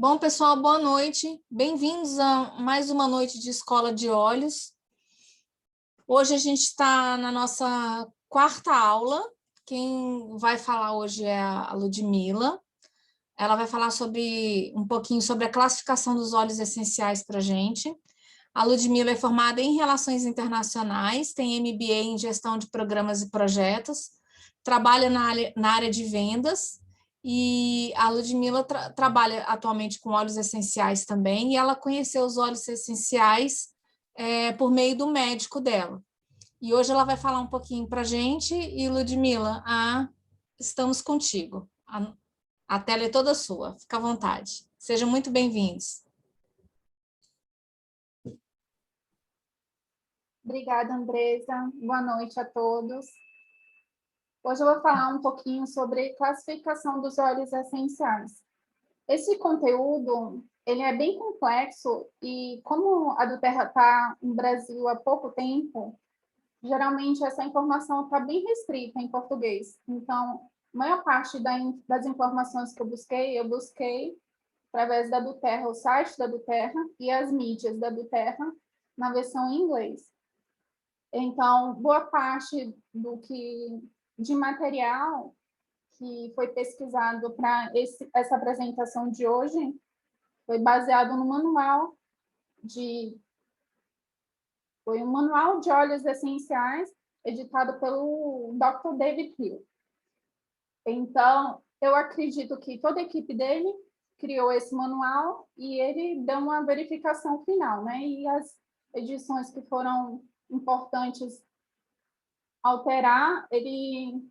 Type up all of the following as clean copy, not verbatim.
Bom, pessoal, boa noite. Bem-vindos a mais uma noite de Escola de Olhos. Hoje a gente está na nossa quarta aula. Quem vai falar hoje é a Ludmila. Ela vai falar um pouquinho sobre a classificação dos óleos essenciais para a gente. A Ludmila é formada em Relações Internacionais, tem MBA em Gestão de Programas e Projetos, trabalha na área de vendas. E a Ludmila trabalha atualmente com óleos essenciais também, e ela conheceu os óleos essenciais por meio do médico dela. E hoje ela vai falar um pouquinho para a gente. E, Ludmila, estamos contigo. A tela é toda sua, fica à vontade. Sejam muito bem-vindos. Obrigada, Andresa. Boa noite a todos. Hoje eu vou falar um pouquinho sobre classificação dos óleos essenciais. Esse conteúdo, ele é bem complexo e como a Duterra está no Brasil há pouco tempo, geralmente essa informação está bem restrita em português. Então, a maior parte das informações que eu busquei através da Duterra, o site da Duterra e as mídias da Duterra na versão em inglês. Então, boa parte de material que foi pesquisado para essa apresentação de hoje foi baseado no manual foi um manual de óleos essenciais editado pelo Dr. David Hill. Então, eu acredito que toda a equipe dele criou esse manual e ele deu uma verificação final, né? E as edições que foram importantes alterar, ele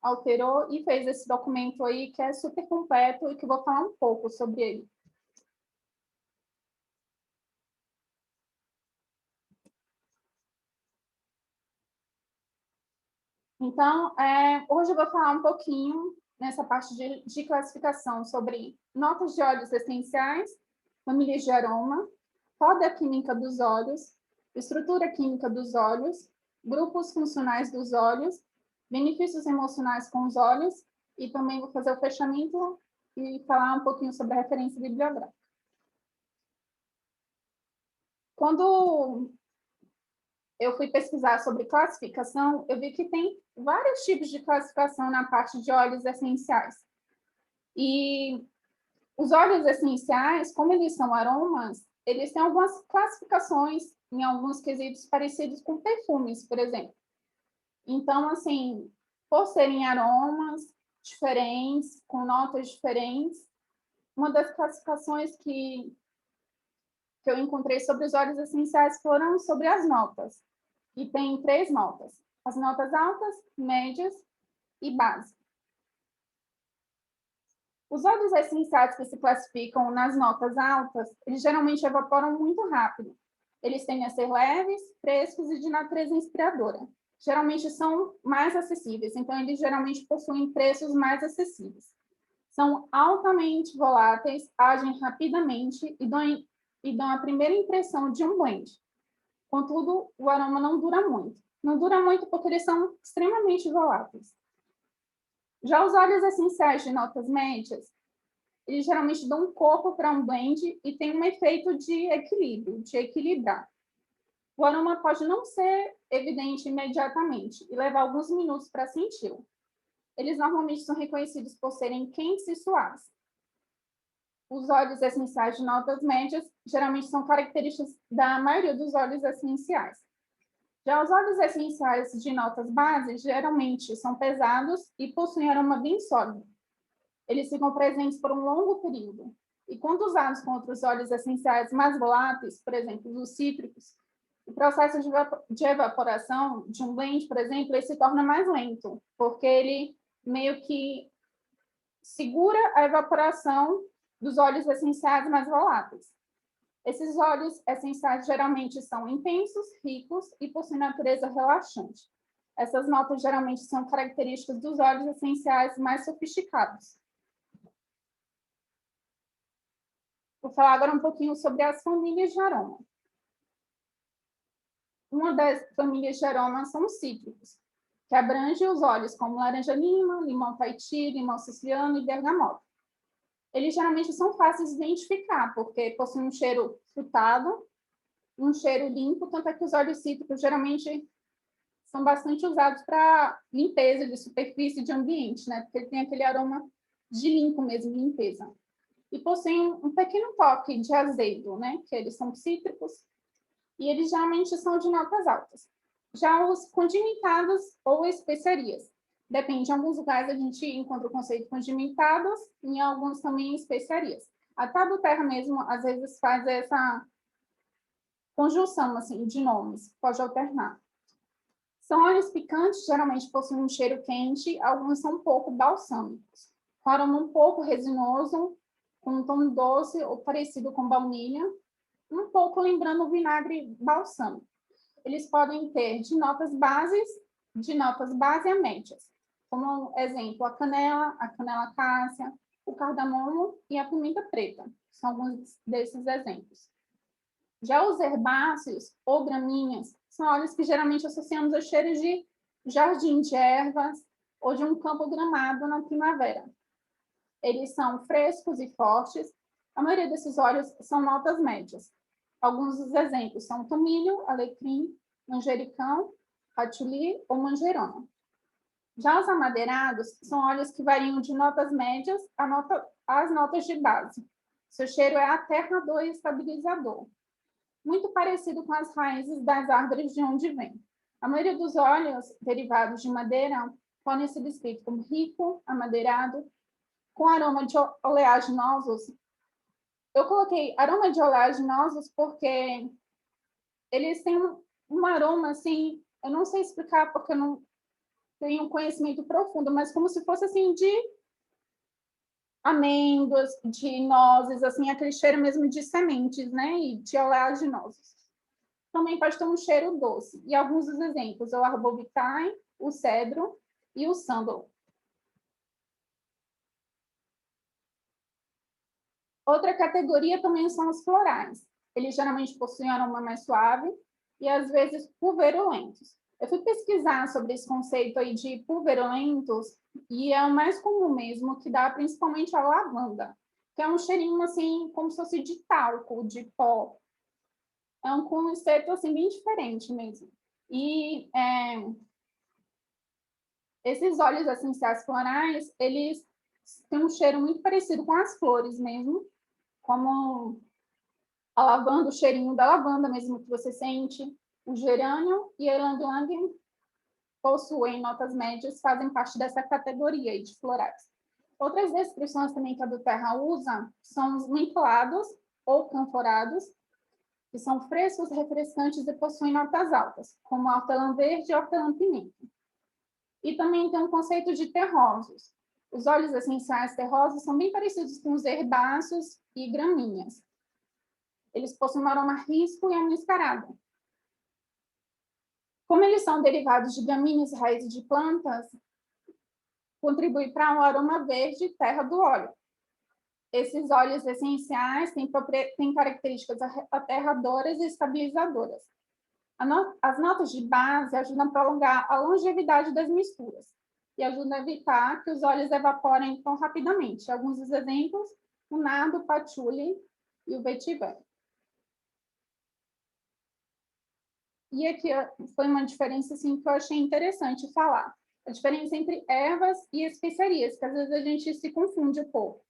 alterou e fez esse documento aí que é super completo e que eu vou falar um pouco sobre ele. Então, hoje eu vou falar um pouquinho nessa parte de classificação sobre notas de óleos essenciais, famílias de aroma, roda química dos óleos, estrutura química dos óleos, grupos funcionais dos óleos, benefícios emocionais com os óleos, e também vou fazer o fechamento e falar um pouquinho sobre a referência bibliográfica. Quando eu fui pesquisar sobre classificação, eu vi que tem vários tipos de classificação na parte de óleos essenciais. E os óleos essenciais, como eles são aromas, eles têm algumas classificações em alguns quesitos parecidos com perfumes, por exemplo. Então, assim, por serem aromas diferentes, com notas diferentes, uma das classificações que eu encontrei sobre os óleos essenciais foram sobre as notas. E tem 3 notas: as notas altas, médias e base. Os óleos essenciais que se classificam nas notas altas, eles geralmente evaporam muito rápido. Eles tendem a ser leves, frescos e de natureza inspiradora. Geralmente são mais acessíveis, então eles geralmente possuem preços mais acessíveis. São altamente voláteis, agem rapidamente e dão a primeira impressão de um blend. Contudo, o aroma não dura muito. Não dura muito porque eles são extremamente voláteis. Já os óleos essenciais de notas médias, eles geralmente dão um corpo para um blend e tem um efeito de equilíbrio, de equilibrar. O aroma pode não ser evidente imediatamente e levar alguns minutos para senti-lo. Eles normalmente são reconhecidos por serem quentes e suaves. Os óleos essenciais de notas médias geralmente são características da maioria dos óleos essenciais. Já os óleos essenciais de notas bases geralmente são pesados e possuem aroma bem sólido. Eles ficam presentes por um longo período. E quando usados com outros óleos essenciais mais voláteis, por exemplo, os cítricos, o processo de evaporação de um blend, por exemplo, ele se torna mais lento, porque ele meio que segura a evaporação dos óleos essenciais mais voláteis. Esses óleos essenciais geralmente são intensos, ricos e possuem natureza relaxante. Essas notas geralmente são características dos óleos essenciais mais sofisticados. Vou falar agora um pouquinho sobre as famílias de aroma. Uma das famílias de aroma são os cítricos, que abrange os óleos como laranja-lima, limão Tahiti, limão siciliano e bergamota. Eles geralmente são fáceis de identificar, porque possuem um cheiro frutado, um cheiro limpo, tanto é que os óleos cítricos geralmente são bastante usados para limpeza de superfície de ambiente, né? Porque ele tem aquele aroma de limpo mesmo, limpeza. E possuem um pequeno toque de azedo, né? Que eles são cítricos, e eles geralmente são de notas altas. Já os condimentados ou especiarias. Depende, em alguns lugares a gente encontra o conceito de condimentados, e em alguns também especiarias. A Tábua Terra mesmo, às vezes, faz essa conjunção assim, de nomes, pode alternar. São óleos picantes, geralmente possuem um cheiro quente, alguns são um pouco balsâmicos, com aroma um pouco resinoso, com um tom doce ou parecido com baunilha, um pouco lembrando o vinagre balsâmico. Eles podem ter de notas base a médias, como exemplo a canela cássia, o cardamomo e a pimenta preta. São alguns desses exemplos. Já os herbáceos ou gramíneas são óleos que geralmente associamos a cheiros de jardim de ervas ou de um campo gramado na primavera. Eles são frescos e fortes. A maioria desses óleos são notas médias. Alguns dos exemplos são tomilho, alecrim, manjericão, patchouli ou manjerona. Já os amadeirados são óleos que variam de notas médias às notas de base. Seu cheiro é aterrador e estabilizador, muito parecido com as raízes das árvores de onde vem. A maioria dos óleos derivados de madeira podem ser descritos como rico, amadeirado, com aroma de oleaginosos. Eu coloquei aroma de oleaginosos porque eles têm um aroma assim, eu não sei explicar porque eu não tenho um conhecimento profundo, mas como se fosse assim de amêndoas, de nozes, assim, aquele cheiro mesmo de sementes, né, e de oleaginosos. Também pode ter um cheiro doce. E alguns dos exemplos, o arbovitae, o cedro e o sândalo. Outra categoria também são os florais. Eles geralmente possuem aroma mais suave e, às vezes, pulverulentos. Eu fui pesquisar sobre esse conceito aí de pulverulentos e é o mais comum mesmo, que dá principalmente a lavanda, que é um cheirinho assim, como se fosse de talco, de pó. É um conceito assim, bem diferente mesmo. E esses óleos essenciais florais, eles têm um cheiro muito parecido com as flores mesmo, como a lavanda, o cheirinho da lavanda mesmo que você sente, o gerânio e a ylang-ylang possuem notas médias, fazem parte dessa categoria de florais. Outras descrições também que a do Terra usa são os mentolados ou canforados, que são frescos, refrescantes e possuem notas altas, como a hortelã verde e a hortelã-pimenta. E também tem um conceito de terrosos. Os óleos essenciais terrosos são bem parecidos com os herbáceos e gramíneas. Eles possuem um aroma risco e amascarado. Como eles são derivados de gramíneas e raízes de plantas, contribui para um aroma verde terra do óleo. Esses óleos essenciais têm características aterradoras e estabilizadoras. As notas de base ajudam a prolongar a longevidade das misturas e ajudam a evitar que os óleos evaporem tão rapidamente. Alguns dos exemplos, o nardo, o patchouli e o vetiver. E aqui foi uma diferença assim, que eu achei interessante falar. A diferença entre ervas e especiarias, que às vezes a gente se confunde um pouco.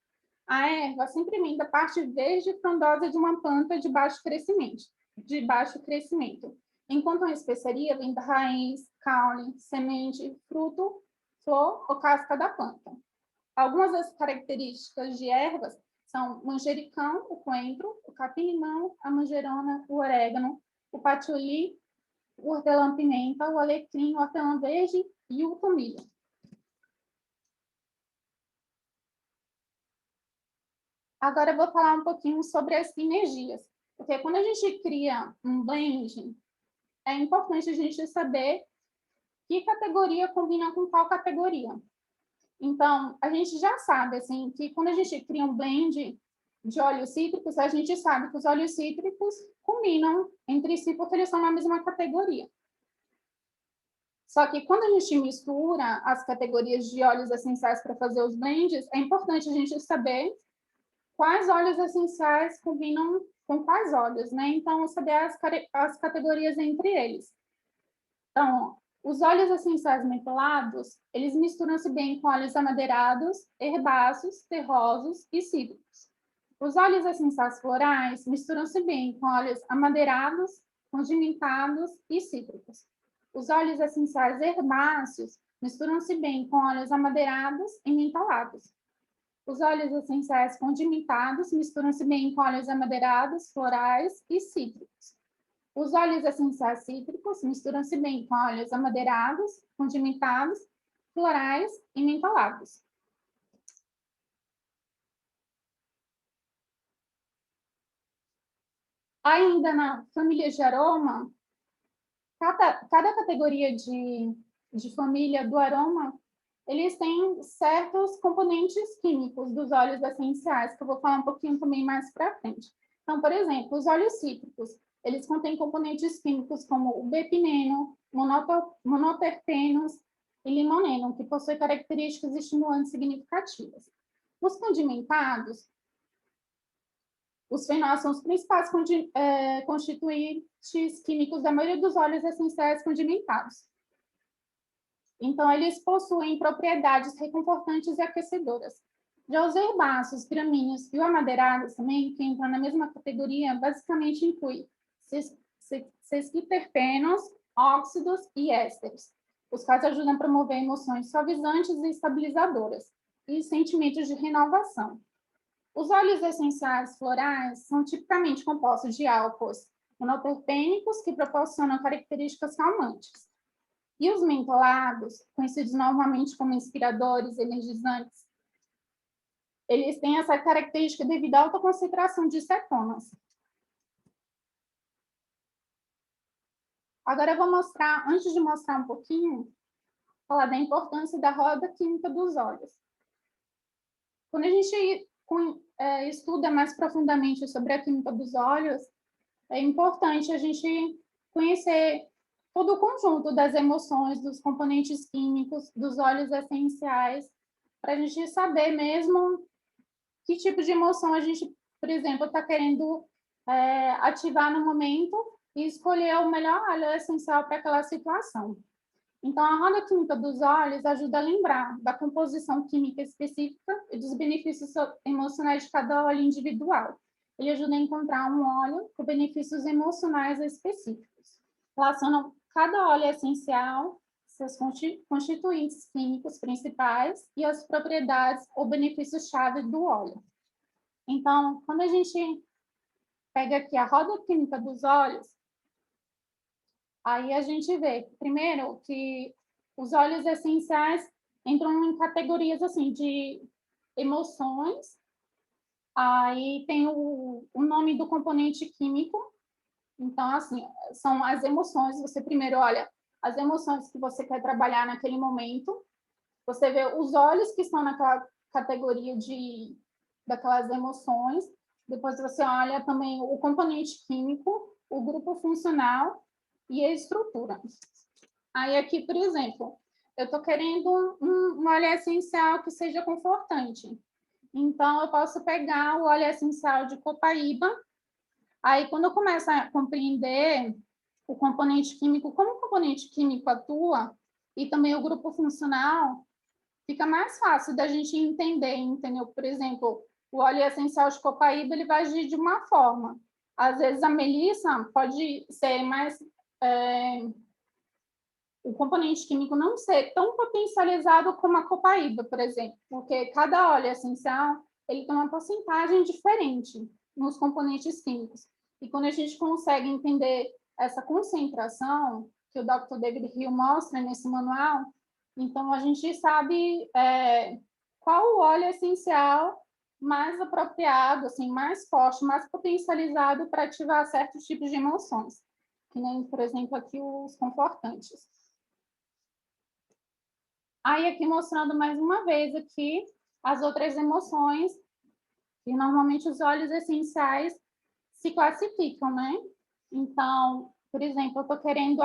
A erva sempre vem da parte verde e frondosa de uma planta de baixo crescimento, enquanto a especiaria vem da raiz, caule, semente, fruto, flor ou casca da planta. Algumas das características de ervas são manjericão, o coentro, o capim-limão, a manjerona, o orégano, o patchouli, o hortelã-pimenta, o alecrim, o hortelã verde e o tomilho. Agora eu vou falar um pouquinho sobre as sinergias, porque quando a gente cria um blend, é importante a gente saber que categoria combina com qual categoria. Então, a gente já sabe assim, que quando a gente cria um blend de óleos cítricos, a gente sabe que os óleos cítricos combinam entre si porque eles são na mesma categoria. Só que quando a gente mistura as categorias de óleos essenciais para fazer os blends, é importante a gente saber quais óleos essenciais combinam com quais óleos, né? Então, saber as categorias entre eles. Então, os óleos essenciais mentolados, eles misturam-se bem com óleos amadeirados, herbáceos, terrosos e cítricos. Os óleos essenciais florais misturam-se bem com óleos amadeirados, condimentados e cítricos. Os óleos essenciais herbáceos misturam-se bem com óleos amadeirados e mentolados. Os óleos essenciais condimentados misturam-se bem com óleos amadeirados, florais e cítricos. Os óleos essenciais cítricos misturam-se bem com óleos amadeirados, condimentados, florais e mentolados. Ainda na família de aroma, cada categoria de família do aroma, eles têm certos componentes químicos dos óleos essenciais, que eu vou falar um pouquinho também mais para frente. Então, por exemplo, os óleos cítricos, eles contêm componentes químicos como o bepineno, monoterpenos e limoneno, que possuem características estimulantes significativas. Os condimentados, os fenóis são os principais constituintes químicos da maioria dos óleos essenciais condimentados. Então, eles possuem propriedades reconfortantes e aquecedoras. Já os herbáceos, gramíneos e o amadeirados também, que entram na mesma categoria, basicamente inclui sesquiterpenos, óxidos e ésteres, os quais ajudam a promover emoções suavizantes e estabilizadoras e sentimentos de renovação. Os óleos essenciais florais são tipicamente compostos de álcools monoterpênicos que proporcionam características calmantes. E os mentolados, conhecidos normalmente como inspiradores energizantes, eles têm essa característica devido à alta concentração de cetonas. Agora eu vou mostrar, antes de mostrar um pouquinho, falar da importância da roda química dos óleos. Quando a gente estuda mais profundamente sobre a química dos óleos, é importante a gente conhecer todo o conjunto das emoções, dos componentes químicos, dos óleos essenciais, para a gente saber mesmo que tipo de emoção a gente, por exemplo, está querendo ativar no momento e escolher o melhor óleo essencial para aquela situação. Então, a roda química dos óleos ajuda a lembrar da composição química específica e dos benefícios emocionais de cada óleo individual. Ele ajuda a encontrar um óleo com benefícios emocionais específicos. Relacionam cada óleo essencial, seus constituintes químicos principais e as propriedades ou benefícios-chave do óleo. Então, quando a gente pega aqui a roda química dos óleos, aí a gente vê, primeiro, que os óleos essenciais entram em categorias assim de emoções. Aí tem o nome do componente químico. Então, assim, são as emoções. Você primeiro olha as emoções que você quer trabalhar naquele momento. Você vê os óleos que estão naquela categoria daquelas emoções. Depois você olha também o componente químico, o grupo funcional e a estrutura. Aí aqui, por exemplo, eu estou querendo um óleo essencial que seja confortante. Então, eu posso pegar o óleo essencial de copaíba. Aí, quando eu começo a compreender o componente químico, como o componente químico atua, e também o grupo funcional, fica mais fácil da gente entender, entendeu? Por exemplo, o óleo essencial de copaíba, ele vai agir de uma forma. Às vezes, a melissa pode ser mais... o componente químico não ser tão potencializado como a copaíba, por exemplo, porque cada óleo essencial ele tem uma porcentagem diferente nos componentes químicos. E quando a gente consegue entender essa concentração que o Dr. David Hill mostra nesse manual, então a gente sabe qual o óleo essencial mais apropriado, assim, mais forte, mais potencializado para ativar certos tipos de emoções, que nem, por exemplo, aqui os confortantes. Aí aqui mostrando mais uma vez aqui as outras emoções, que normalmente os óleos essenciais se classificam, né? Então, por exemplo, eu estou querendo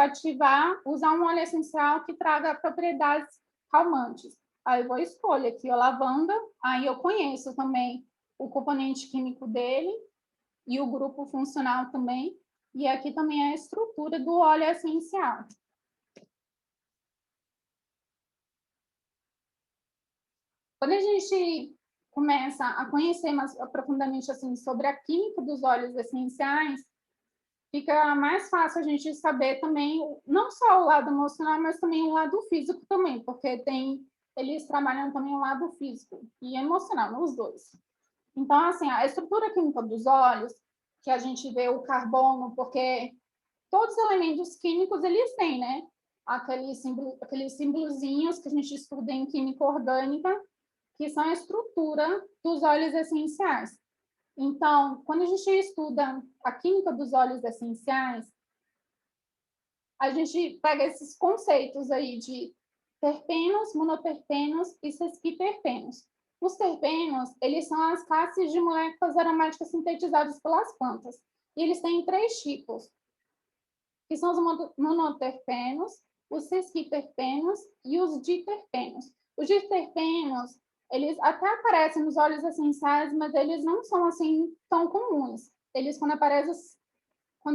usar um óleo essencial que traga propriedades calmantes. Aí eu vou escolher aqui a lavanda, aí eu conheço também o componente químico dele e o grupo funcional também. E aqui também é a estrutura do óleo essencial. Quando a gente começa a conhecer mais profundamente assim, sobre a química dos óleos essenciais, fica mais fácil a gente saber também, não só o lado emocional, mas também o lado físico também, porque eles trabalham também o lado físico e emocional, os dois. Então, assim, a estrutura química dos óleos, que a gente vê o carbono, porque todos os elementos químicos, eles têm, né? Aqueles símbolozinhos que a gente estuda em química orgânica, que são a estrutura dos óleos essenciais. Então, quando a gente estuda a química dos óleos essenciais, a gente pega esses conceitos aí de terpenos, monoterpenos e sesquiterpenos. Os terpenos, eles são as classes de moléculas aromáticas sintetizadas pelas plantas. E eles têm 3 tipos, que são os monoterpenos, os sesquiterpenos e os diterpenos. Os diterpenos, eles até aparecem nos óleos essenciais, mas eles não são assim tão comuns. Eles, quando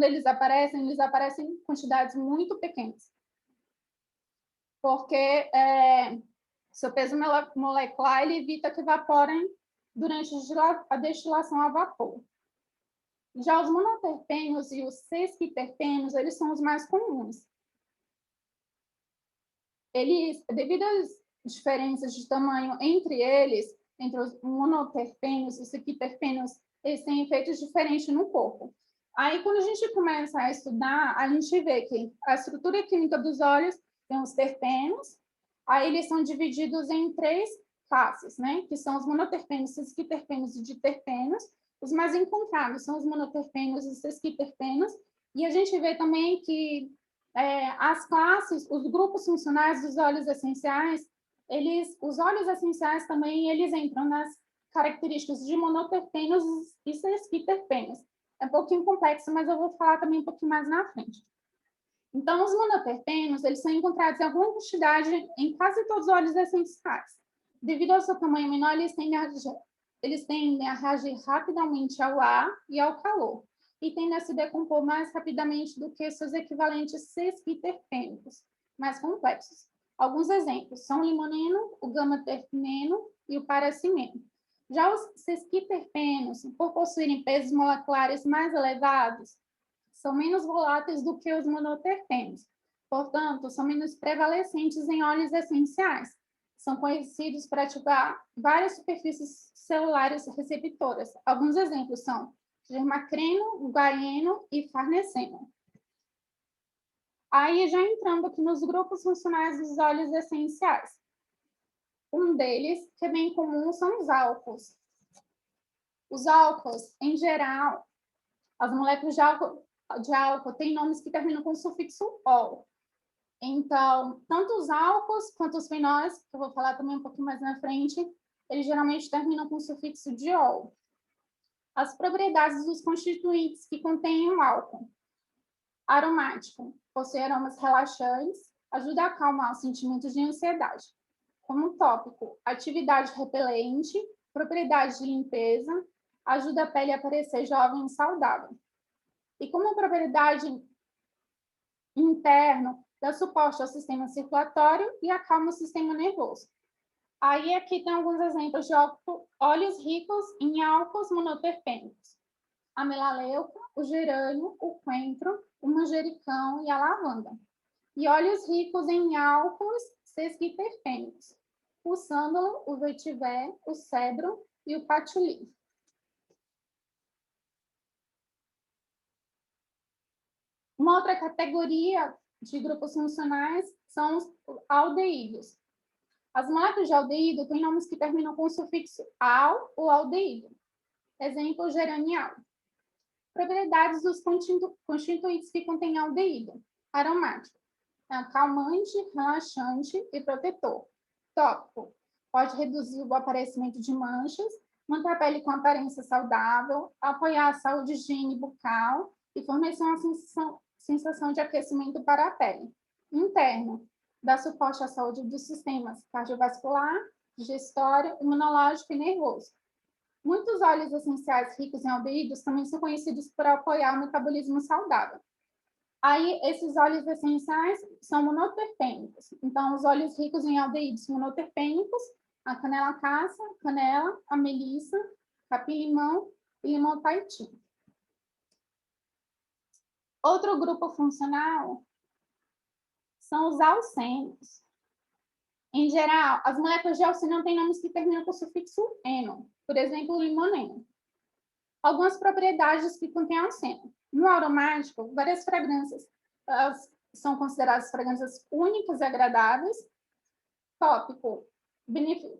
eles aparecem em quantidades muito pequenas. Porque seu peso molecular ele evita que evaporem durante a destilação a vapor. Já os monoterpenos e os sesquiterpenos, eles são os mais comuns. Devido às diferenças de tamanho entre eles, entre os monoterpenos e os sesquiterpenos, eles têm efeitos diferentes no corpo. Aí, quando a gente começa a estudar, a gente vê que a estrutura química dos óleos tem os terpenos, aí eles são divididos em 3 classes, né? Que são os monoterpenos, sesquiterpenos e diterpenos. Os mais encontrados são os monoterpenos e sesquiterpenos, e a gente vê também que as classes, os grupos funcionais dos óleos essenciais, os óleos essenciais também, eles entram nas características de monoterpenos e sesquiterpenos. É um pouquinho complexo, mas eu vou falar também um pouquinho mais na frente. Então, os monoterpenos, eles são encontrados em alguma quantidade em quase todos os óleos essenciais. Devido ao seu tamanho menor, eles tendem a reagir rapidamente ao ar e ao calor, e tendem a se decompor mais rapidamente do que seus equivalentes sesquiterpênicos, mais complexos. Alguns exemplos são o limoneno, o gama-terpeno e o paracimeno. Já os sesquiterpenos, por possuírem pesos moleculares mais elevados, são menos voláteis do que os monoterpenos. Portanto, são menos prevalecentes em óleos essenciais. São conhecidos por ativar várias superfícies celulares receptoras. Alguns exemplos são germacreno, guaieno e farneseno. Aí, já entrando aqui nos grupos funcionais dos óleos essenciais. Um deles, que é bem comum, são os álcools. Os álcools, em geral, as moléculas de álcool têm nomes que terminam com o sufixo -ol. Então, tanto os álcools quanto os fenóis, que eu vou falar também um pouquinho mais na frente, eles geralmente terminam com o sufixo de -ol. As propriedades dos constituintes que contêm um álcool. Aromático, possui aromas relaxantes, ajuda a acalmar os sentimentos de ansiedade. Como tópico, atividade repelente, propriedade de limpeza, ajuda a pele a parecer jovem e saudável. E como propriedade interna, dá suporte ao sistema circulatório e acalma o sistema nervoso. Aí aqui tem alguns exemplos de óleos ricos em álcools monoterpênicos. A melaleuca, o gerânio, o coentro, o manjericão e a lavanda. E óleos ricos em álcools sesquiterpênicos. O sândalo, o vetiver, o cedro e o patchouli. Uma outra categoria de grupos funcionais são os aldeídos. As moléculas de aldeído têm nomes que terminam com o sufixo -al ou aldeído. Exemplo, geranial. Propriedades dos constituintes que contêm aldeído. Aromático. Calmante, relaxante e protetor. Tópico. Pode reduzir o aparecimento de manchas, manter a pele com aparência saudável, apoiar a saúde de higiene bucal e fornecer uma sensação de aquecimento para a pele. Interno. Dá suporte à saúde dos sistemas cardiovascular, digestório, imunológico e nervoso. Muitos óleos essenciais ricos em aldeídos também são conhecidos por apoiar o metabolismo saudável. Aí, esses óleos essenciais são monoterpênicos. Então, os óleos ricos em aldeídos monoterpênicos, a canela caça, canela, a melissa, capim-limão e limão Tahiti. Outro grupo funcional são os alcenos. Em geral, as moléculas de alceno têm nomes que terminam com o sufixo eno, por exemplo, limoneno. Algumas propriedades que contêm alceno. No aromático, várias fragrâncias são consideradas fragrâncias únicas e agradáveis. Tópico,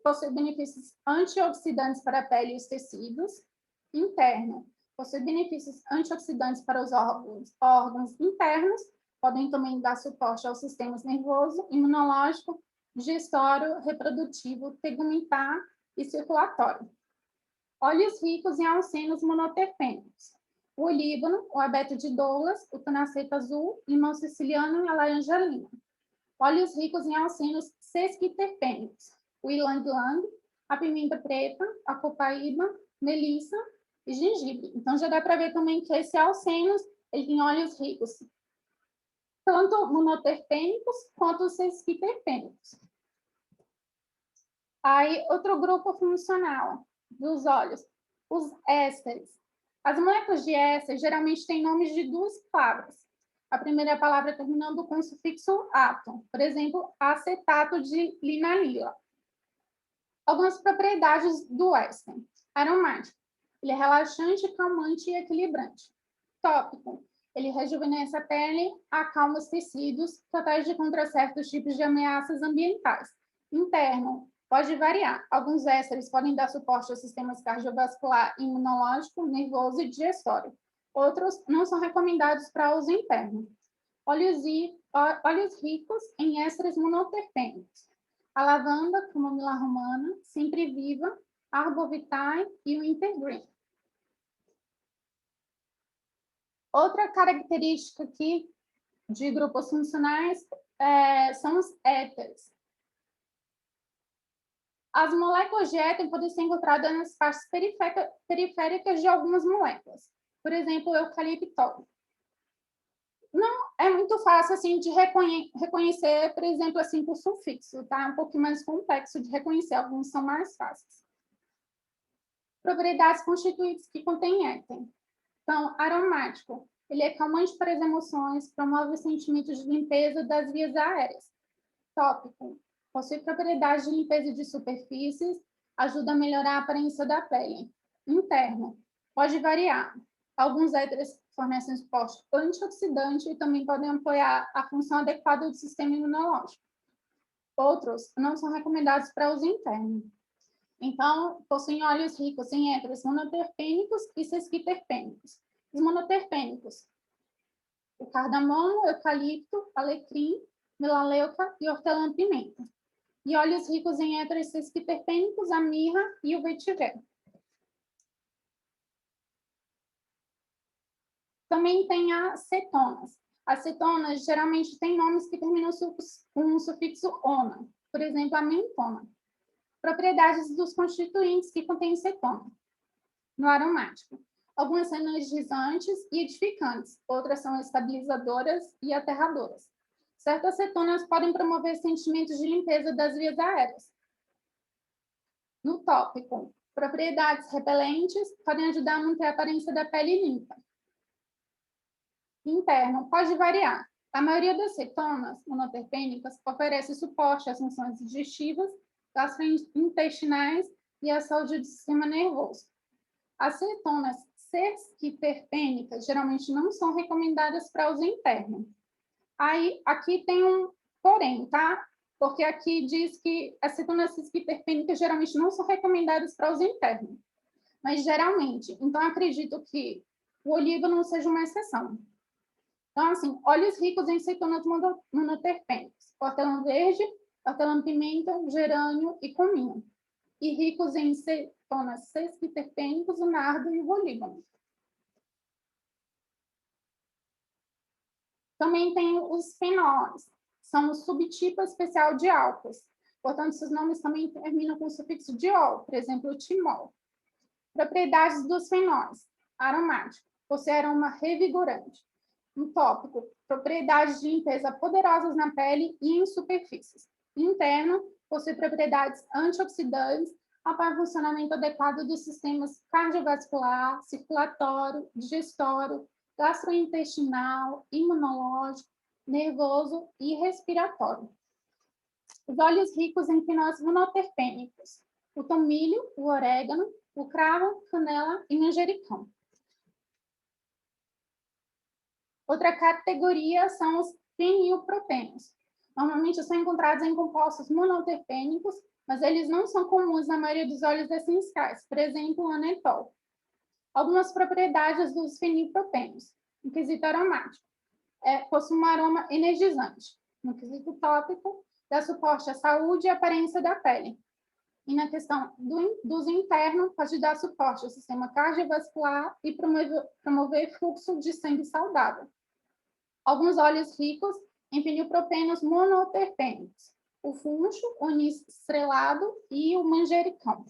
possui benefícios antioxidantes para a pele e os tecidos. Interno, possui benefícios antioxidantes para os órgãos internos, podem também dar suporte aos sistemas nervoso, imunológico, digestório, reprodutivo, tegumentar e circulatório. Óleos ricos em alcenos monoterpênicos. O olíbano, o abeto de Douglas, o tunaceta azul, limão siciliano e a laranja lima. Óleos ricos em alcenos sesquiterpênicos. O ylang-ylang, a pimenta preta, a copaíba, melissa e gengibre. Então, já dá para ver também que esse alcenos ele tem óleos ricos, tanto monoterpênicos quanto sesquiterpênicos. Aí, outro grupo funcional dos óleos, os ésteres. As moléculas de éster geralmente têm nomes de duas palavras. A primeira palavra terminando com o sufixo ato, por exemplo, acetato de linalila. Algumas propriedades do éster. Aromático. Ele é relaxante, calmante e equilibrante. Tópico. Ele rejuvenesce a pele, acalma os tecidos, protege contra certos tipos de ameaças ambientais. Interno. Pode variar. Alguns ésteres podem dar suporte aos sistemas cardiovascular, imunológico, nervoso e digestório. Outros não são recomendados para uso interno. Óleos ricos em ésteres monoterpênicos. A lavanda, camomila romana, sempre viva, arbovitae e o wintergreen. Outra característica aqui de grupos funcionais são os éteres. As moléculas de éter podem ser encontradas nas partes periféricas de algumas moléculas. Por exemplo, o eucaliptol. Não é muito fácil assim de reconhecer, por exemplo, assim por sufixo, tá? É um pouquinho mais complexo de reconhecer, alguns são mais fáceis. Propriedades constituintes que contêm éter. Então, aromático. Ele é calmante para as emoções, promove sentimentos de limpeza das vias aéreas. Tópico. Possui propriedades de limpeza de superfícies, ajuda a melhorar a aparência da pele. Interno. Pode variar. Alguns éteres fornecem suporte antioxidante e também podem apoiar a função adequada do sistema imunológico. Outros não são recomendados para uso interno. Então, possuem óleos ricos em éteres monoterpênicos e sesquiterpênicos. Os monoterpênicos, o cardamomo, eucalipto, alecrim, melaleuca e hortelã-pimenta. E óleos ricos em éteres sesquiterpênicos, a mirra e o vetiver. Também tem as cetonas. As cetonas geralmente têm nomes que terminam com o sufixo ona, por exemplo, a mentona. Propriedades dos constituintes que contêm cetona. No aromático, algumas são energizantes e edificantes, outras são estabilizadoras e aterradoras. Certas cetonas podem promover sentimentos de limpeza das vias aéreas. No tópico, propriedades repelentes podem ajudar a manter a aparência da pele limpa. Interno, pode variar. A maioria das cetonas monoterpênicas oferece suporte às funções digestivas, gastrointestinais e à saúde do sistema nervoso. As cetonas sesquiterpênicas geralmente não são recomendadas para uso interno. Aí, aqui tem um porém, tá? Porque aqui diz que as cetonas sesquiterpênicas geralmente não são recomendadas para uso interno. Mas geralmente, então acredito que o olíbano não seja uma exceção. Então, assim, óleos ricos em cetonas monoterpênicos, hortelã verde, hortelã-pimenta, gerânio e cominho. E ricos em cetonas sesquiterpênicos, o nardo e o olíbano. Também tem os fenóis, são o subtipo especial de álcools. Portanto, esses nomes também terminam com o sufixo diol, por exemplo, o timol. Propriedades dos fenóis. Aromático. Possui aroma revigorante. Um tópico. Propriedades de limpeza poderosas na pele e em superfícies. Interno. Possui propriedades antioxidantes, para o funcionamento adequado dos sistemas cardiovascular, circulatório, digestório, gastrointestinal, imunológico, nervoso e respiratório. Os óleos ricos em fenóis monoterpênicos. O tomilho, o orégano, o cravo, canela e manjericão. Outra categoria são os fenilpropenos. Normalmente são encontrados em compostos monoterpênicos, mas eles não são comuns na maioria dos óleos essenciais, por exemplo, o anetol. Algumas propriedades dos fenilpropenos. No quesito aromático, possui um aroma energizante. No quesito tópico, dá suporte à saúde e aparência da pele. E na questão do uso interno, pode dar suporte ao sistema cardiovascular e promover fluxo de sangue saudável. Alguns óleos ricos em fenilpropenos monoterpênicos. O funcho, o anis estrelado e o manjericão.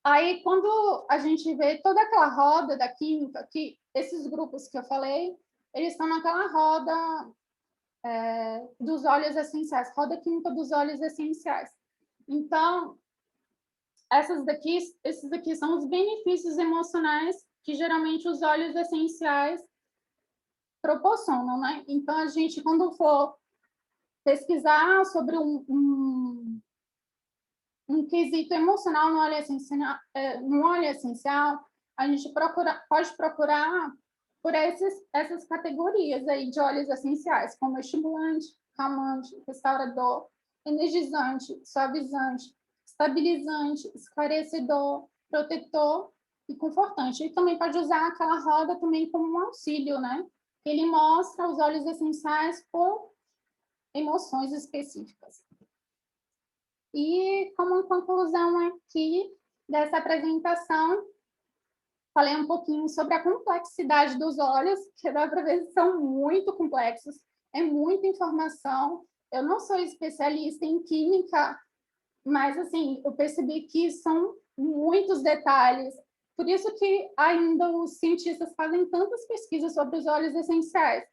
Aí, quando a gente vê toda aquela roda da química, que esses grupos que eu falei, eles estão naquela roda dos óleos essenciais, roda química dos óleos essenciais. Então, esses daqui são os benefícios emocionais que geralmente os óleos essenciais proporcionam, né? Então, a gente, quando for pesquisar sobre um quesito emocional no óleo essencial, a gente pode procurar por essas categorias aí de óleos essenciais, como estimulante, calmante, restaurador, energizante, suavizante, estabilizante, esclarecedor, protetor e confortante. E também pode usar aquela roda também como um auxílio, né? Ele mostra os óleos essenciais por emoções específicas. E como conclusão aqui dessa apresentação, falei um pouquinho sobre a complexidade dos óleos, que dá para ver que são muito complexos, é muita informação. Eu não sou especialista em química, mas assim, eu percebi que são muitos detalhes. Por isso que ainda os cientistas fazem tantas pesquisas sobre os óleos essenciais,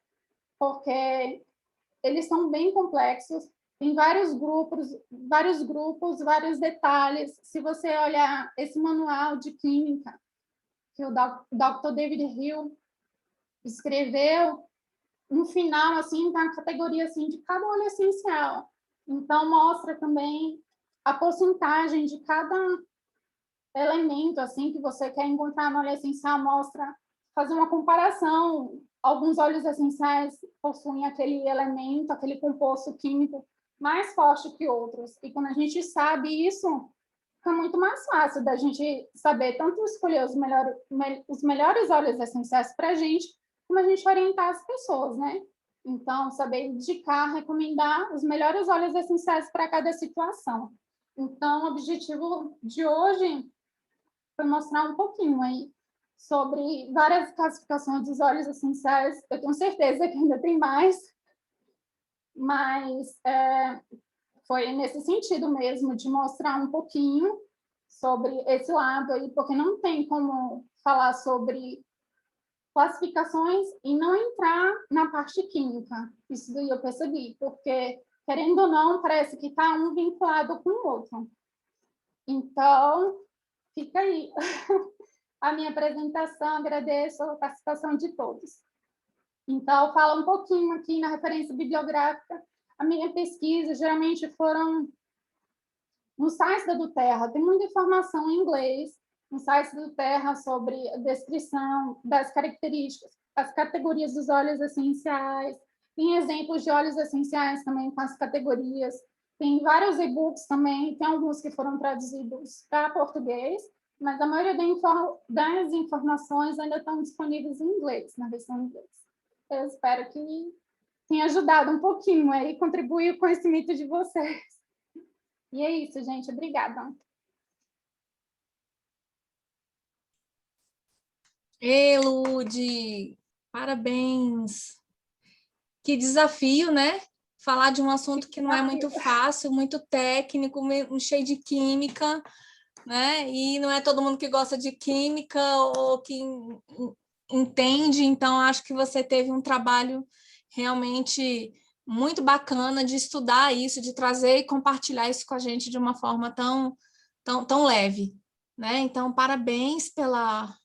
porque eles são bem complexos, tem vários grupos, vários detalhes. Se você olhar esse manual de química que o Dr. David Hill escreveu, no final, assim, tá na categoria assim, de cada óleo essencial. Então, mostra também a porcentagem de cada elemento assim que você quer encontrar no óleo essencial, mostra, fazer uma comparação. Alguns óleos essenciais possuem aquele elemento, aquele composto químico mais forte que outros. E quando a gente sabe isso, fica muito mais fácil da gente saber tanto escolher os melhores óleos essenciais para a gente, como a gente orientar as pessoas, né? Então, saber indicar, recomendar os melhores óleos essenciais para cada situação. Então, o objetivo de hoje foi mostrar um pouquinho aí sobre várias classificações dos óleos essenciais. Eu tenho certeza que ainda tem mais, mas foi nesse sentido mesmo, de mostrar um pouquinho sobre esse lado aí, porque não tem como falar sobre classificações e não entrar na parte química. Isso daí eu percebi, porque, querendo ou não, parece que está um vinculado com o outro. Então, fica aí a minha apresentação, agradeço a participação de todos. Então, falo um pouquinho aqui na referência bibliográfica. A minha pesquisa, geralmente, foram no site da Duterra, tem muita informação em inglês, no site da Duterra sobre a descrição das características, as categorias dos óleos essenciais, tem exemplos de óleos essenciais também com as categorias, tem vários e-books também, tem alguns que foram traduzidos para português, mas a maioria das informações ainda estão disponíveis em inglês, na versão em inglês. Eu espero que tenha ajudado um pouquinho aí, contribuir com o conhecimento de vocês. E é isso, gente. Obrigada. Elude, parabéns. Que desafio, né? falar de um assunto que não é muito fácil, muito técnico, cheio de química, né? E não é todo mundo que gosta de química ou que entende, então acho que você teve um trabalho realmente muito bacana de estudar isso, de trazer e compartilhar isso com a gente de uma forma tão leve, né? Então, parabéns pela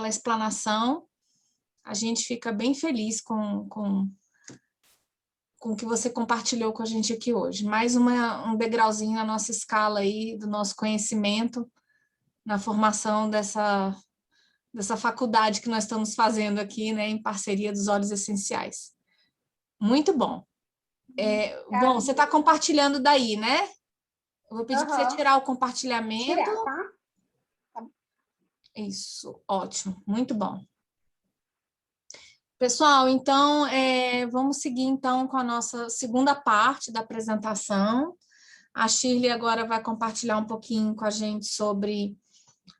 explanação. A gente fica bem feliz com o que você compartilhou com a gente aqui hoje. Mais um degrauzinho na nossa escala aí, do nosso conhecimento, na formação dessa faculdade que nós estamos fazendo aqui, né, em parceria dos Óleos Essenciais. Muito bom. Bom, você está compartilhando daí, né? Eu vou pedir para você tirar o compartilhamento. Tirar, tá? Isso, ótimo, muito bom. Pessoal, então, vamos seguir então com a nossa segunda parte da apresentação. A Shirley agora vai compartilhar um pouquinho com a gente sobre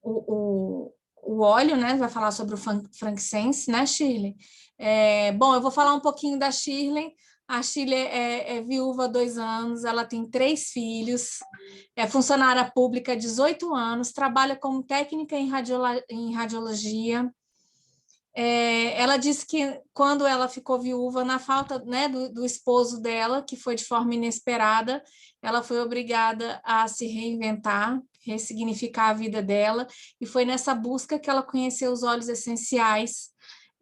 o óleo, né? Vai falar sobre o frankincense, né, Shirley? Bom, eu vou falar um pouquinho da Shirley. A Shirley é viúva há 2 anos, ela tem 3 filhos, é funcionária pública há 18 anos, trabalha como técnica em radiologia. Ela disse que quando ela ficou viúva, na falta, né, do esposo dela, que foi de forma inesperada, ela foi obrigada a se reinventar, ressignificar a vida dela, e foi nessa busca que ela conheceu os óleos essenciais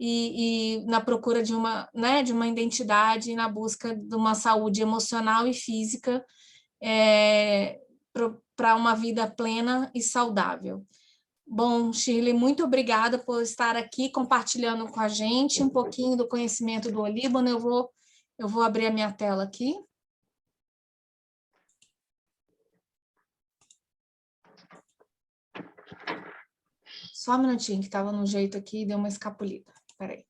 e na procura de uma, né, de uma identidade, na busca de uma saúde emocional e física para uma vida plena e saudável. Bom, Shirley, muito obrigada por estar aqui compartilhando com a gente um pouquinho do conhecimento do olíbano. Eu vou abrir a minha tela aqui. Só um minutinho, que estava no jeito aqui e deu uma escapulida. Espera aí.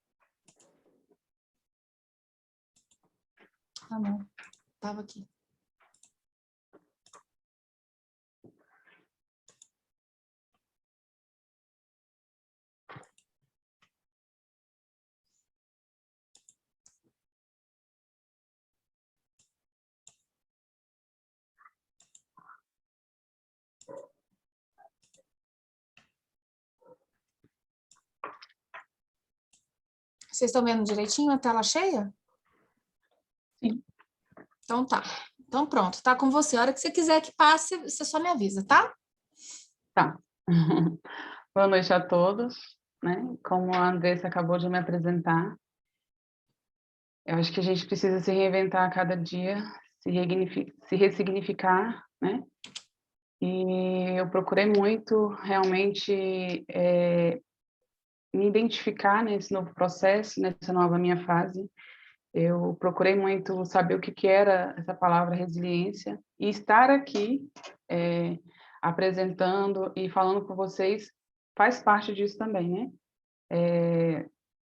Ah, não. Estava aqui. Vocês estão vendo direitinho a tela cheia? Sim. Então tá. Então pronto, tá com você. A hora que você quiser que passe, você só me avisa, tá? Tá. Boa noite a todos, né? Como a Andressa acabou de me apresentar, eu acho que a gente precisa se reinventar a cada dia, se ressignificar, né? E eu procurei muito realmente me identificar nesse novo processo, nessa nova minha fase. Eu procurei muito saber o que era essa palavra resiliência e estar aqui apresentando e falando com vocês faz parte disso também, né?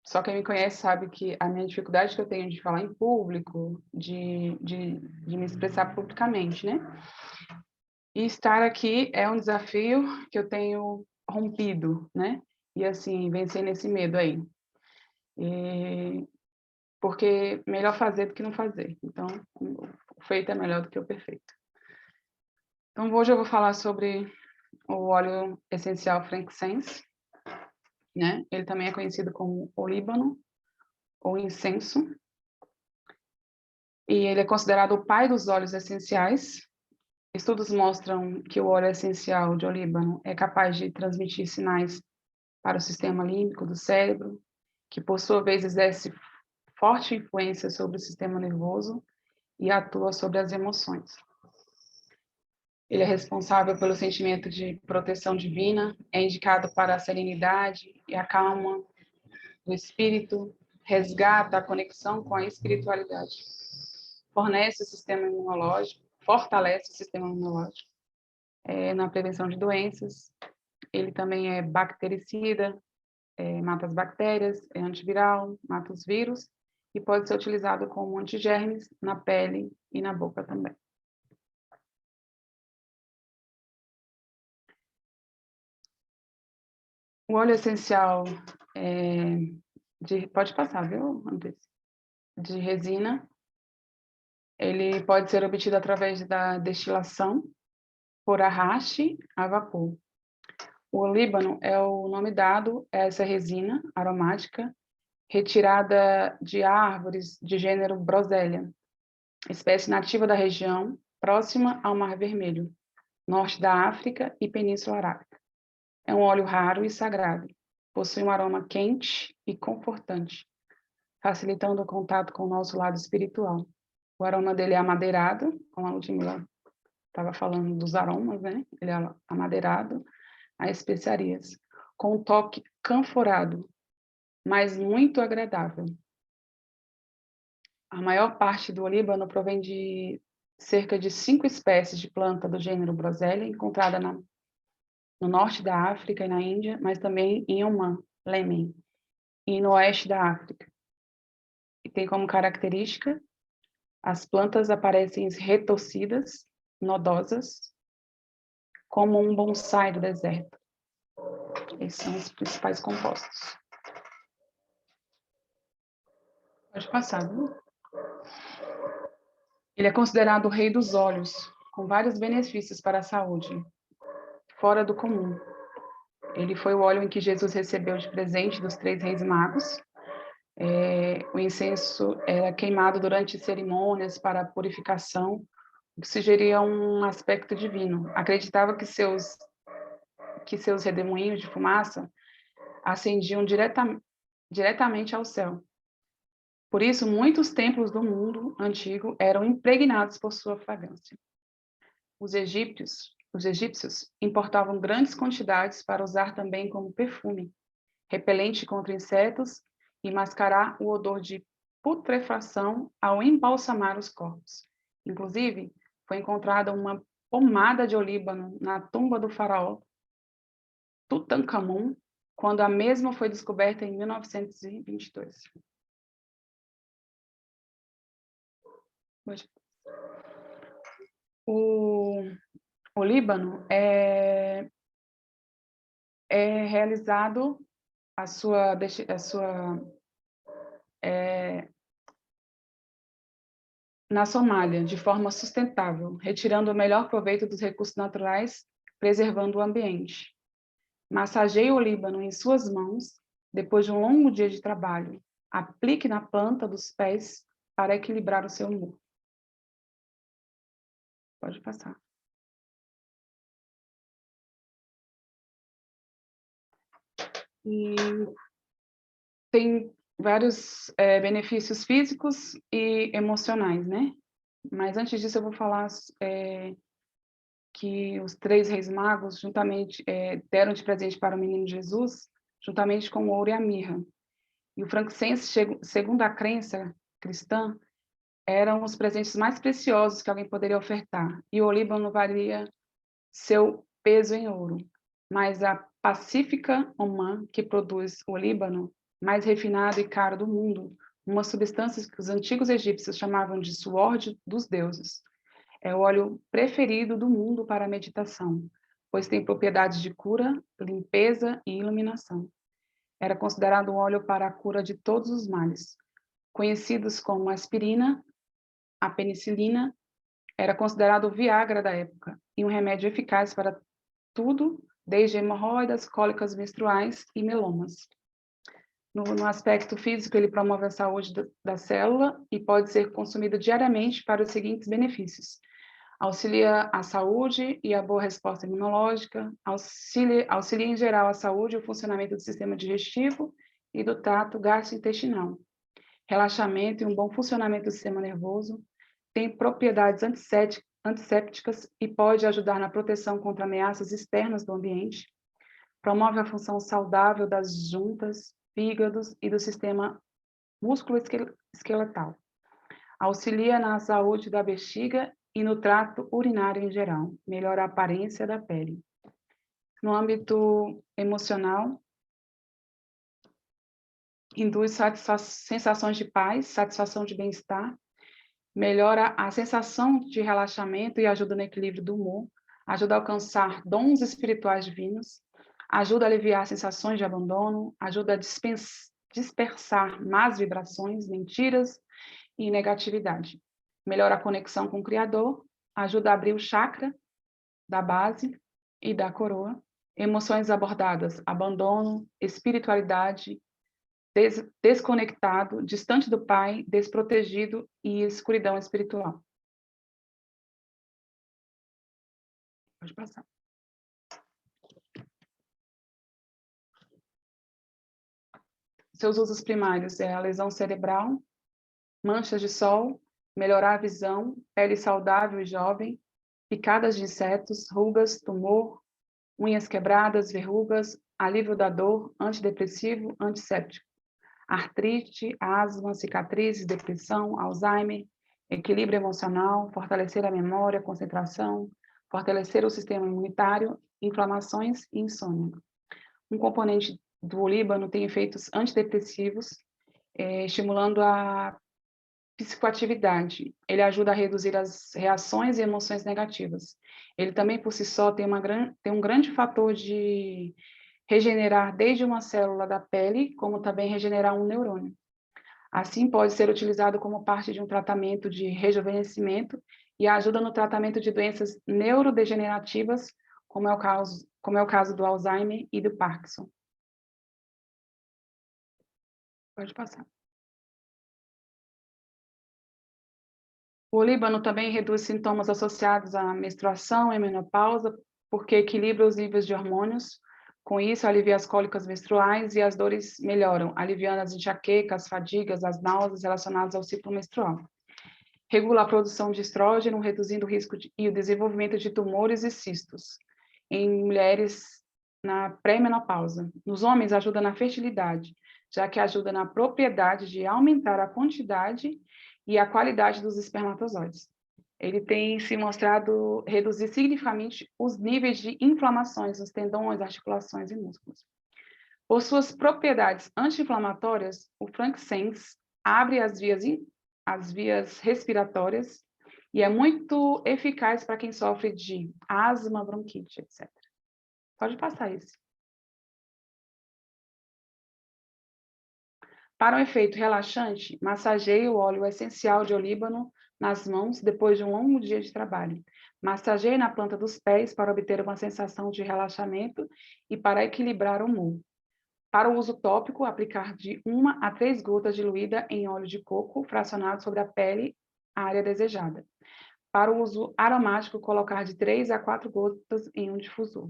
Só quem me conhece sabe que a minha dificuldade que eu tenho de falar em público, de me expressar publicamente, né? E estar aqui é um desafio que eu tenho rompido, né? E assim, vencer nesse medo aí. Porque melhor fazer do que não fazer. Então, o feito é melhor do que o perfeito. Então, hoje eu vou falar sobre o óleo essencial frankincense, né? Ele também é conhecido como olíbano ou incenso. E ele é considerado o pai dos óleos essenciais. Estudos mostram que o óleo essencial de olíbano é capaz de transmitir sinais para o sistema límbico do cérebro, que por sua vez exerce forte influência sobre o sistema nervoso e atua sobre as emoções. Ele é responsável pelo sentimento de proteção divina, é indicado para a serenidade e a calma do espírito, resgata a conexão com a espiritualidade, fortalece o sistema imunológico, na prevenção de doenças. Ele também é bactericida, mata as bactérias, é antiviral, mata os vírus e pode ser utilizado como antigermes na pele e na boca também. O óleo essencial pode passar, viu, Andressa? De resina Ele pode ser obtido através da destilação por arraste a vapor. O olíbano é o nome dado a essa resina aromática retirada de árvores de gênero Brosselia, espécie nativa da região próxima ao Mar Vermelho, norte da África e Península Arábica. É um óleo raro e sagrado. Possui um aroma quente e confortante, facilitando o contato com o nosso lado espiritual. O aroma dele é amadeirado, como a Ludmilla estava falando dos aromas, né? Ele é amadeirado a especiarias, com um toque canforado, mas muito agradável. A maior parte do olíbano provém de cerca de 5 espécies de planta do gênero Brosselia, encontrada no norte da África e na Índia, mas também em Omã, Iêmen, e no oeste da África. E tem como característica, as plantas aparecem retorcidas, nodosas, como um bonsai do deserto. Esses são os principais compostos. Pode passar, viu? Ele é considerado o rei dos óleos, com vários benefícios para a saúde, fora do comum. Ele foi o óleo em que Jesus recebeu de presente dos 3 reis magos. O incenso era queimado durante cerimônias para a purificação, o que sugeria um aspecto divino. Acreditava que seus redemoinhos de fumaça ascendiam diretamente ao céu. Por isso, muitos templos do mundo antigo eram impregnados por sua fragrância. Os egípcios importavam grandes quantidades para usar também como perfume, repelente contra insetos e mascarar o odor de putrefação ao embalsamar os corpos. Inclusive, foi encontrada uma pomada de olíbano na tumba do faraó Tutankhamun, quando a mesma foi descoberta em 1922. O Líbano é realizado na Somália, de forma sustentável, retirando o melhor proveito dos recursos naturais, preservando o ambiente. Massageie o Líbano em suas mãos, depois de um longo dia de trabalho. Aplique na planta dos pés para equilibrar o seu humor. Pode passar. E tem vários benefícios físicos e emocionais, né? Mas antes disso eu vou falar que os 3 reis magos juntamente deram de presente para o menino Jesus, juntamente com o ouro e a mirra. E o frankincense, segundo a crença cristã, eram os presentes mais preciosos que alguém poderia ofertar. E o olíbano valia seu peso em ouro. Mas a pacífica Omã, que produz o olíbano, mais refinado e caro do mundo, uma substância que os antigos egípcios chamavam de suor dos deuses. É o óleo preferido do mundo para a meditação, pois tem propriedades de cura, limpeza e iluminação. Era considerado um óleo para a cura de todos os males. Conhecidos como aspirina, a penicilina era considerado o Viagra da época e um remédio eficaz para tudo, desde hemorroidas, cólicas menstruais e melomas. No aspecto físico, ele promove a saúde da célula e pode ser consumido diariamente para os seguintes benefícios: auxilia a saúde e a boa resposta imunológica, auxilia em geral a saúde e o funcionamento do sistema digestivo e do trato gastrointestinal, relaxamento e um bom funcionamento do sistema nervoso, tem propriedades antissépticas e pode ajudar na proteção contra ameaças externas do ambiente, promove a função saudável das juntas, fígados e do sistema músculo-esqueletal, auxilia na saúde da bexiga e no trato urinário em geral, melhora a aparência da pele. No âmbito emocional, induz sensações de paz, satisfação de bem-estar, melhora a sensação de relaxamento e ajuda no equilíbrio do humor, ajuda a alcançar dons espirituais divinos, ajuda a aliviar sensações de abandono, ajuda a dispersar más vibrações, mentiras e negatividade. melhora a conexão com o Criador, ajuda a abrir o chakra da base e da coroa. Emoções abordadas, abandono, espiritualidade, desconectado, distante do Pai, desprotegido e escuridão espiritual. Pode passar. Seus usos primários é a lesão cerebral, manchas de sol, melhorar a visão, pele saudável e jovem, picadas de insetos, rugas, tumor, unhas quebradas, verrugas, alívio da dor, antidepressivo, antisséptico, artrite, asma, cicatrizes, depressão, Alzheimer, equilíbrio emocional, fortalecer a memória, concentração, fortalecer o sistema imunitário, inflamações e insônia. Um componente do olíbano tem efeitos antidepressivos, estimulando a psicoatividade. Ele ajuda a reduzir as reações e emoções negativas. Ele também, por si só, tem um grande fator de regenerar desde uma célula da pele, como também regenerar um neurônio. Assim, pode ser utilizado como parte de um tratamento de rejuvenescimento e ajuda no tratamento de doenças neurodegenerativas, como é o caso do Alzheimer e do Parkinson. Pode passar. O olíbano também reduz sintomas associados à menstruação e menopausa, porque equilibra os níveis de hormônios. Com isso, alivia as cólicas menstruais e as dores melhoram, aliviando as enxaquecas, as fadigas, as náuseas relacionadas ao ciclo menstrual. Regula a produção de estrógeno, reduzindo o risco e o desenvolvimento de tumores e cistos em mulheres na pré-menopausa. Nos homens, ajuda na fertilidade, já que ajuda na propriedade de aumentar a quantidade e a qualidade dos espermatozoides. Ele tem se mostrado reduzir significativamente os níveis de inflamações nos tendões, articulações e músculos. Por suas propriedades anti-inflamatórias, o frankincense abre as vias respiratórias e é muito eficaz para quem sofre de asma, bronquite, etc. Pode passar isso. Para um efeito relaxante, massageie o óleo essencial de olíbano nas mãos depois de um longo dia de trabalho. Massageie na planta dos pés para obter uma sensação de relaxamento e para equilibrar o humor. Para o uso tópico, aplicar de 1 a 3 gotas diluída em óleo de coco fracionado sobre a pele, a área desejada. Para o uso aromático, colocar de 3 a 4 gotas em um difusor.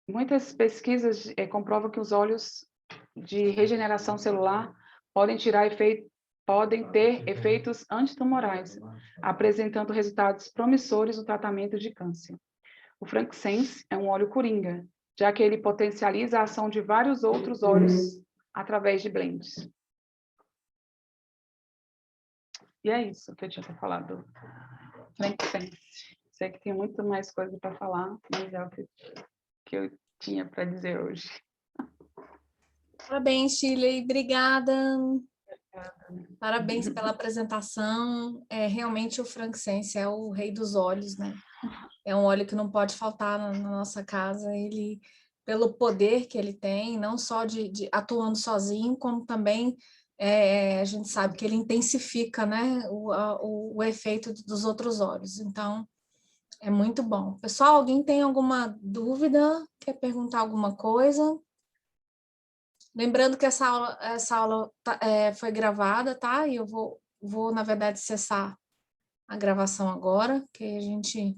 Muitas pesquisas comprovam que os óleos de regeneração celular podem ter efeitos antitumorais, apresentando resultados promissores no tratamento de câncer. O frankincense é um óleo coringa, já que ele potencializa a ação de vários outros óleos através de blends. E é isso que eu tinha para falar do frankincense. Sei que tem muito mais coisa para falar, mas é o que eu tinha para dizer hoje. Parabéns, Shirley. Obrigada. Parabéns pela apresentação. Realmente o frankincense é o rei dos óleos, né? É um óleo que não pode faltar na nossa casa. Ele, pelo poder que ele tem, não só de atuando sozinho, como também a gente sabe que ele intensifica, né, o efeito dos outros óleos. Então, é muito bom. Pessoal, alguém tem alguma dúvida? Quer perguntar alguma coisa? Lembrando que essa aula foi gravada, tá? E eu vou, na verdade, cessar a gravação agora, que a gente